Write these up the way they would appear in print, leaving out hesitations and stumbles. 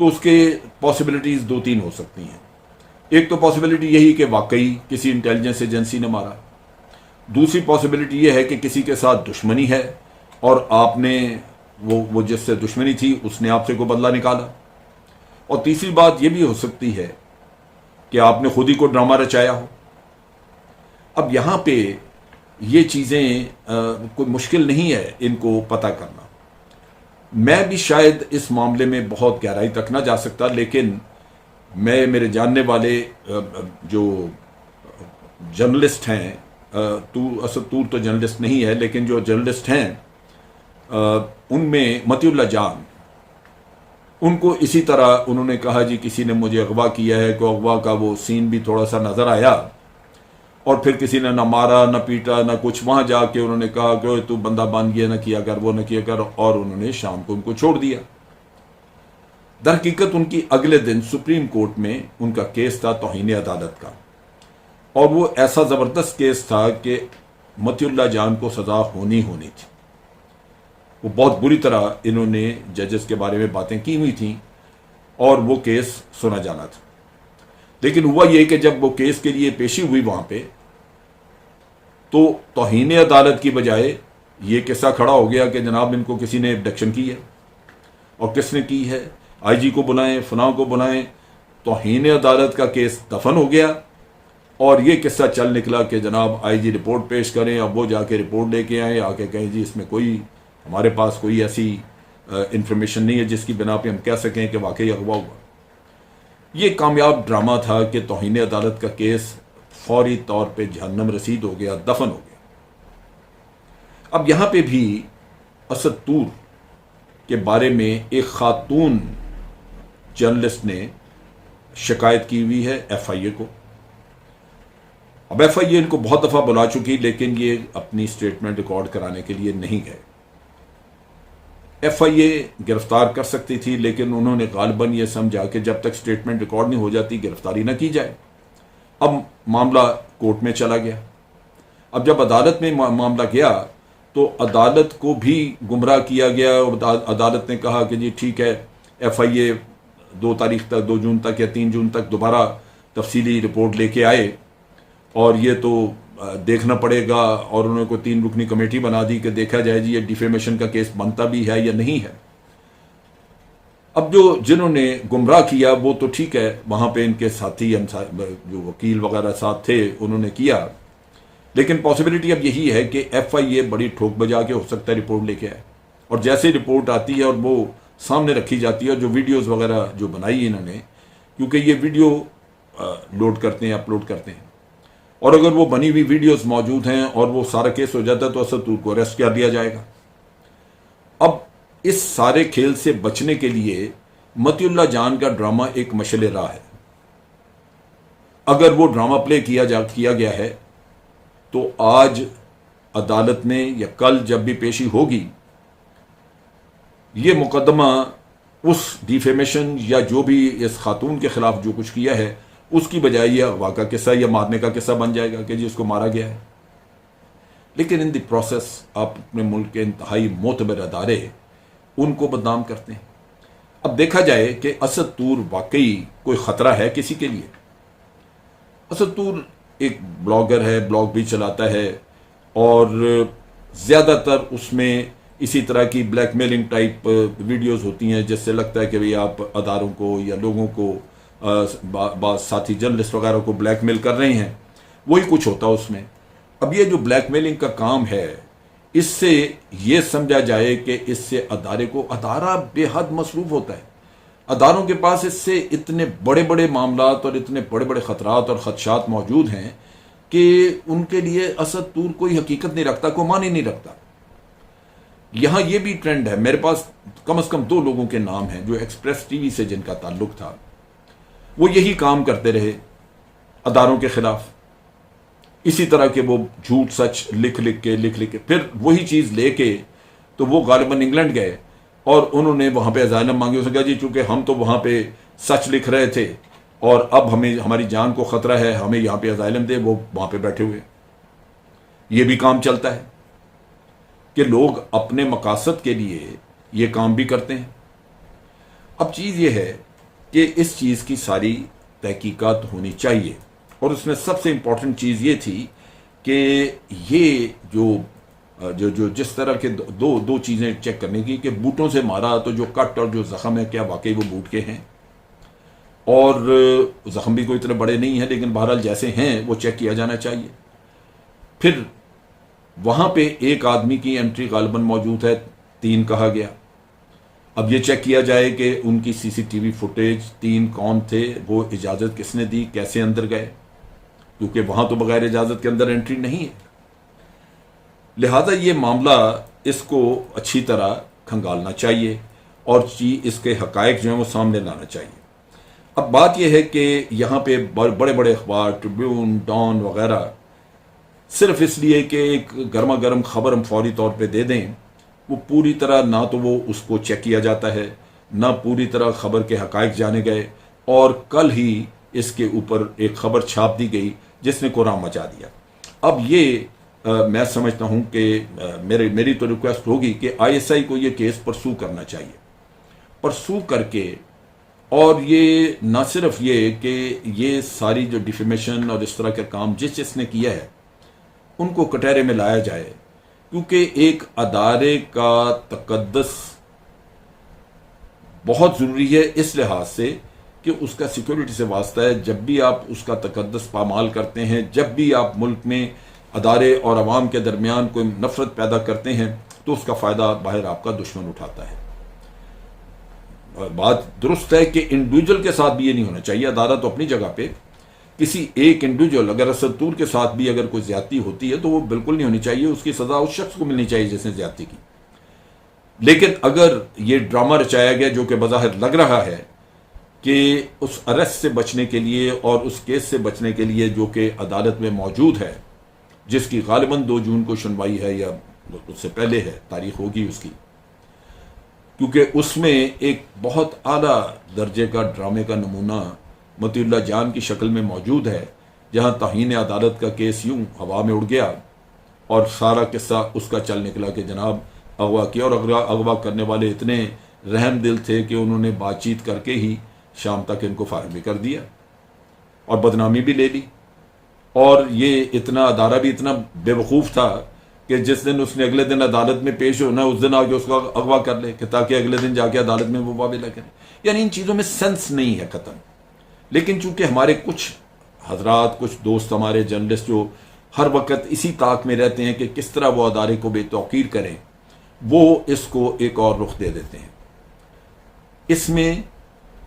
تو اس کے پاسبلٹیز دو تین ہو سکتی ہیں. ایک تو پاسبلٹی یہی کہ واقعی کسی انٹیلیجنس ایجنسی نے مارا. دوسری پاسبلٹی یہ ہے کہ کسی کے ساتھ دشمنی ہے اور آپ نے وہ جس سے دشمنی تھی اس نے آپ سے کوئی بدلہ نکالا. اور تیسری بات یہ بھی ہو سکتی ہے کہ آپ نے خود ہی کو ڈرامہ رچایا ہو. اب یہاں پہ یہ چیزیں کوئی مشکل نہیں ہے ان کو پتہ کرنا. میں بھی شاید اس معاملے میں بہت گہرائی تک نہ جا سکتا، لیکن میرے جاننے والے جو جرنلسٹ ہیں، اسد طور تو جرنلسٹ نہیں ہے لیکن جو جرنلسٹ ہیں ان میں متی اللہ جان، ان کو اسی طرح انہوں نے کہا جی کسی نے مجھے اغوا کیا ہے، کہ اغوا کا وہ سین بھی تھوڑا سا نظر آیا، اور پھر کسی نے نہ مارا نہ پیٹا نہ کچھ. وہاں جا کے انہوں نے کہا کہ تو بندہ بن گیا، نہ کیا کر وہ نہ کیا کر، اور انہوں نے شام کو ان کو چھوڑ دیا. در حقیقت ان کی اگلے دن سپریم کورٹ میں ان کا کیس تھا توہین عدالت کا، اور وہ ایسا زبردست کیس تھا کہ متی اللہ جان کو سزا ہونی تھی. وہ بہت بری طرح انہوں نے ججز کے بارے میں باتیں کی ہوئی تھیں اور وہ کیس سنا جانا تھا. لیکن ہوا یہ کہ جب وہ کیس کے لیے پیشی ہوئی وہاں پہ، تو توہین عدالت کی بجائے یہ قصہ کھڑا ہو گیا کہ جناب ان کو کسی نے ابڈکشن کی ہے. اور کس نے کی ہے؟ آئی جی کو بلائیں، فلاں کو بلائیں. توہین عدالت کا کیس دفن ہو گیا، اور یہ قصہ چل نکلا کہ جناب آئی جی رپورٹ پیش کریں. اب وہ جا کے رپورٹ لے کے آئیں، آ کے کہیں جی اس میں ہمارے پاس کوئی ایسی انفارمیشن نہیں ہے جس کی بنا پہ ہم کہہ سکیں کہ واقعی اغوا ہوا. یہ کامیاب ڈرامہ تھا کہ توہین عدالت کا کیس فوری طور پہ جہنم رسید ہو گیا، دفن ہو گیا. اب یہاں پہ بھی اسد طور کے بارے میں ایک خاتون جرنلسٹ نے شکایت کی ہوئی ہے ایف آئی اے کو. اب ایف آئی اے ان کو بہت دفعہ بلا چکی، لیکن یہ اپنی سٹیٹمنٹ ریکارڈ کرانے کے لیے نہیں گئے. ایف آئی اے گرفتار کر سکتی تھی، لیکن انہوں نے غالباً یہ سمجھا کہ جب تک سٹیٹمنٹ ریکارڈ نہیں ہو جاتی گرفتاری نہ کی جائے. اب معاملہ کورٹ میں چلا گیا. اب جب عدالت میں معاملہ گیا تو عدالت کو بھی گمراہ کیا گیا، اور عدالت نے کہا کہ جی ٹھیک ہے، ایف آئی اے 2 جون تک یا 3 جون تک دوبارہ تفصیلی رپورٹ لے کے آئے، اور یہ تو دیکھنا پڑے گا. اور انہوں نے کوئی 3 رکنی کمیٹی بنا دی کہ دیکھا جائے جی یہ ڈیفیمیشن کا کیس بنتا بھی ہے یا نہیں ہے. اب جنہوں نے گمراہ کیا وہ تو ٹھیک ہے، وہاں پہ ان کے ساتھی جو وکیل وغیرہ ساتھ تھے انہوں نے کیا، لیکن پاسبلٹی اب یہی ہے کہ ایف آئی اے بڑی ٹھوک بجا کے ہو سکتا ہے رپورٹ لے کے آئے. اور جیسے رپورٹ آتی ہے اور وہ سامنے رکھی جاتی ہے، جو ویڈیوز وغیرہ جو بنائی انہوں نے، کیونکہ یہ ویڈیو لوڈ کرتے ہیں، اپلوڈ کرتے ہیں، اور اگر وہ بنی ہوئی ویڈیوز موجود ہیں اور وہ سارا کیس ہو جاتا ہے تو اسد طور کو اریسٹ کر دیا جائے گا. اب اس سارے کھیل سے بچنے کے لیے متی اللہ جان کا ڈرامہ ایک مشعل راہ ہے. اگر وہ ڈرامہ پلے کیا گیا ہے تو آج عدالت نے یا کل جب بھی پیشی ہوگی، یہ مقدمہ اس ڈیفیمیشن یا جو بھی اس خاتون کے خلاف جو کچھ کیا ہے اس کی بجائے یہ اغوا کا قصہ یا مارنے کا قصہ بن جائے گا کہ جی اس کو مارا گیا ہے. لیکن ان دی پروسیس آپ اپنے ملک کے انتہائی معتبر ادارے ان کو بدنام کرتے ہیں. اب دیکھا جائے کہ اسد طور واقعی کوئی خطرہ ہے کسی کے لیے. اسد طور ایک بلاگر ہے، بلاگ بھی چلاتا ہے، اور زیادہ تر اس میں اسی طرح کی بلیک میلنگ ٹائپ ویڈیوز ہوتی ہیں جس سے لگتا ہے کہ بھئی آپ اداروں کو یا لوگوں کو، بعض ساتھی جرنلسٹ وغیرہ کو بلیک میل کر رہے ہیں. وہی کچھ ہوتا ہے اس میں. اب یہ جو بلیک میلنگ کا کام ہے، اس سے یہ سمجھا جائے کہ اس سے ادارہ بے حد مصروف ہوتا ہے. اداروں کے پاس اس سے اتنے بڑے بڑے معاملات اور اتنے بڑے بڑے خطرات اور خدشات موجود ہیں کہ ان کے لیے اسد طور کوئی حقیقت نہیں رکھتا، کوئی معنی نہیں رکھتا. یہاں یہ بھی ٹرینڈ ہے، میرے پاس کم از کم 2 لوگوں کے نام ہیں جو ایکسپریس ٹی وی سے جن کا تعلق تھا. وہ یہی کام کرتے رہے اداروں کے خلاف، اسی طرح کے وہ جھوٹ سچ لکھ کے پھر وہی چیز لے کے تو وہ غالباً انگلینڈ گئے اور انہوں نے وہاں پہ اسائلم مانگی. اس نے کہا جی چونکہ ہم تو وہاں پہ سچ لکھ رہے تھے اور اب ہماری جان کو خطرہ ہے، ہمیں یہاں پہ اسائلم دے. وہ وہاں پہ بیٹھے ہوئے. یہ بھی کام چلتا ہے کہ لوگ اپنے مقاصد کے لیے یہ کام بھی کرتے ہیں. اب چیز یہ ہے کہ اس چیز کی ساری تحقیقات ہونی چاہیے. اور اس میں سب سے امپورٹنٹ چیز یہ تھی کہ یہ جو جس طرح کے دو چیزیں چیک کرنے کی کہ بوٹوں سے مارا تو جو کٹ اور جو زخم ہے کیا واقعی وہ بوٹ کے ہیں، اور زخم بھی کوئی اتنے بڑے نہیں ہیں لیکن بہرحال جیسے ہیں وہ چیک کیا جانا چاہیے. پھر وہاں پہ ایک آدمی کی انٹری غالباً موجود ہے، 3 کہا گیا. اب یہ چیک کیا جائے کہ ان کی سی سی ٹی وی فوٹیج 3 کون تھے، وہ اجازت کس نے دی، کیسے اندر گئے، کیونکہ وہاں تو بغیر اجازت کے اندر انٹری نہیں ہے. لہذا یہ معاملہ اس کو اچھی طرح کھنگالنا چاہیے اور اس کے حقائق جو ہیں وہ سامنے لانا چاہیے. اب بات یہ ہے کہ یہاں پہ بڑے بڑے اخبار ٹریبیون، ڈان وغیرہ صرف اس لیے کہ ایک گرما گرم خبر ہم فوری طور پہ دے دیں، وہ پوری طرح نہ تو وہ اس کو چیک کیا جاتا ہے، نہ پوری طرح خبر کے حقائق جانے گئے، اور کل ہی اس کے اوپر ایک خبر چھاپ دی گئی جس نے قرآن مچا دیا. اب یہ میں سمجھتا ہوں کہ میری تو ریکویسٹ ہوگی کہ آئی ایس آئی کو یہ کیس پرسو کرنا چاہیے، پرسو کر کے، اور یہ نہ صرف یہ کہ یہ ساری جو ڈیفیمیشن اور اس طرح کے کام جس نے کیا ہے ان کو کٹہرے میں لایا جائے، کیونکہ ایک ادارے کا تقدس بہت ضروری ہے اس لحاظ سے کہ اس کا سیکیورٹی سے واسطہ ہے. جب بھی آپ اس کا تقدس پامال کرتے ہیں، جب بھی آپ ملک میں ادارے اور عوام کے درمیان کوئی نفرت پیدا کرتے ہیں تو اس کا فائدہ باہر آپ کا دشمن اٹھاتا ہے. بات درست ہے کہ انڈیویجول کے ساتھ بھی یہ نہیں ہونا چاہیے. ادارہ تو اپنی جگہ پہ، کسی ایک انڈیویجول اگر اسد کے ساتھ بھی اگر کوئی زیادتی ہوتی ہے تو وہ بالکل نہیں ہونی چاہیے، اس کی سزا اس شخص کو ملنی چاہیے جس نے زیادتی کی. لیکن اگر یہ ڈرامہ رچایا گیا جو کہ بظاہر لگ رہا ہے کہ اس اریسٹ سے بچنے کے لیے اور اس کیس سے بچنے کے لیے جو کہ عدالت میں موجود ہے، جس کی غالباً 2 جون کو سنوائی ہے یا اس سے پہلے ہے، تاریخ ہوگی اس کی، کیونکہ اس میں ایک بہت اعلیٰ درجے کا ڈرامے کا نمونہ مطیع اللہ جان کی شکل میں موجود ہے، جہاں توہین عدالت کا کیس یوں ہوا میں اڑ گیا اور سارا قصہ اس کا چل نکلا کہ جناب اغوا کیا، اور اغوا کرنے والے اتنے رحم دل تھے کہ انہوں نے بات چیت کر کے ہی شام تک ان کو فارغ بھی کر دیا اور بدنامی بھی لے لی. اور یہ اتنا ادارہ بھی اتنا بے وقوف تھا کہ جس دن اس نے اگلے دن عدالت میں پیش ہونا اس دن آگے اس کو اغوا کر لے کہ تاکہ اگلے دن جا کے عدالت میں وہ واویلا کرے. یعنی ان چیزوں میں سینس نہیں ہے ختم. لیکن چونکہ ہمارے کچھ حضرات، کچھ دوست ہمارے جرنلسٹ جو ہر وقت اسی طاق میں رہتے ہیں کہ کس طرح وہ ادارے کو بے توقیر کریں، وہ اس کو ایک اور رخ دے دیتے ہیں. اس میں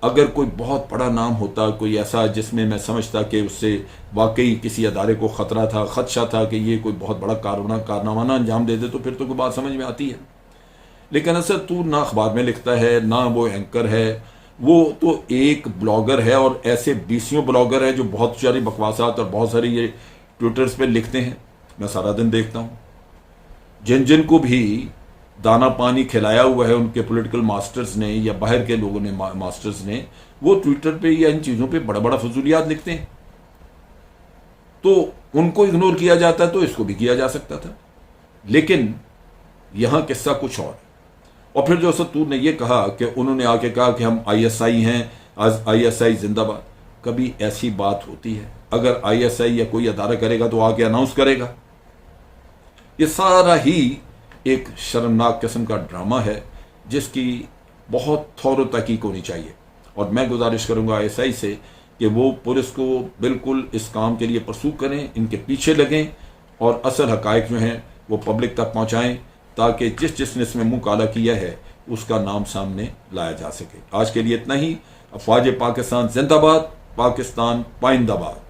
اگر کوئی بہت بڑا نام ہوتا، کوئی ایسا جس میں سمجھتا کہ اس سے واقعی کسی ادارے کو خطرہ تھا، خدشہ تھا کہ یہ کوئی بہت بڑا کارنامہ انجام دے دے، تو پھر تو کوئی بات سمجھ میں آتی ہے. لیکن اصل تو نہ اخبار میں لکھتا ہے، نہ وہ اینکر ہے، وہ تو ایک بلاگر ہے، اور ایسے 20 بلاگر ہیں جو بہت ساری بکواسات اور بہت ساری یہ ٹویٹرز پہ لکھتے ہیں. میں سارا دن دیکھتا ہوں جن کو بھی دانا پانی کھلایا ہوا ہے ان کے پولیٹیکل ماسٹرز نے یا باہر کے لوگوں نے، ماسٹرز نے، وہ ٹویٹر پہ یا ان چیزوں پہ بڑا فضولیات لکھتے ہیں. تو ان کو اگنور کیا جاتا ہے تو اس کو بھی کیا جا سکتا تھا. لیکن یہاں قصہ کچھ اور. اور پھر جو ستور نے یہ کہا کہ انہوں نے آ کے کہا کہ ہم آئی ایس آئی ہیں، آئی ایس آئی زندہ باد. کبھی ایسی بات ہوتی ہے؟ اگر آئی ایس آئی یا کوئی ادارہ کرے گا تو آ کے اناؤنس کرے گا. یہ سارا ہی ایک شرمناک قسم کا ڈرامہ ہے جس کی بہت فور و تحقیق ہونی چاہیے. اور میں گزارش کروں گا آئی ایس آئی سے کہ وہ پولیس کو بالکل اس کام کے لیے پرسو کریں، ان کے پیچھے لگیں اور اصل حقائق جو ہیں وہ پبلک تک پہنچائیں، تاکہ جس نے اس میں منہ کالا کیا ہے اس کا نام سامنے لایا جا سکے. آج کے لیے اتنا ہی. افواج پاکستان زندہ باد، پاکستان پائندہ باد.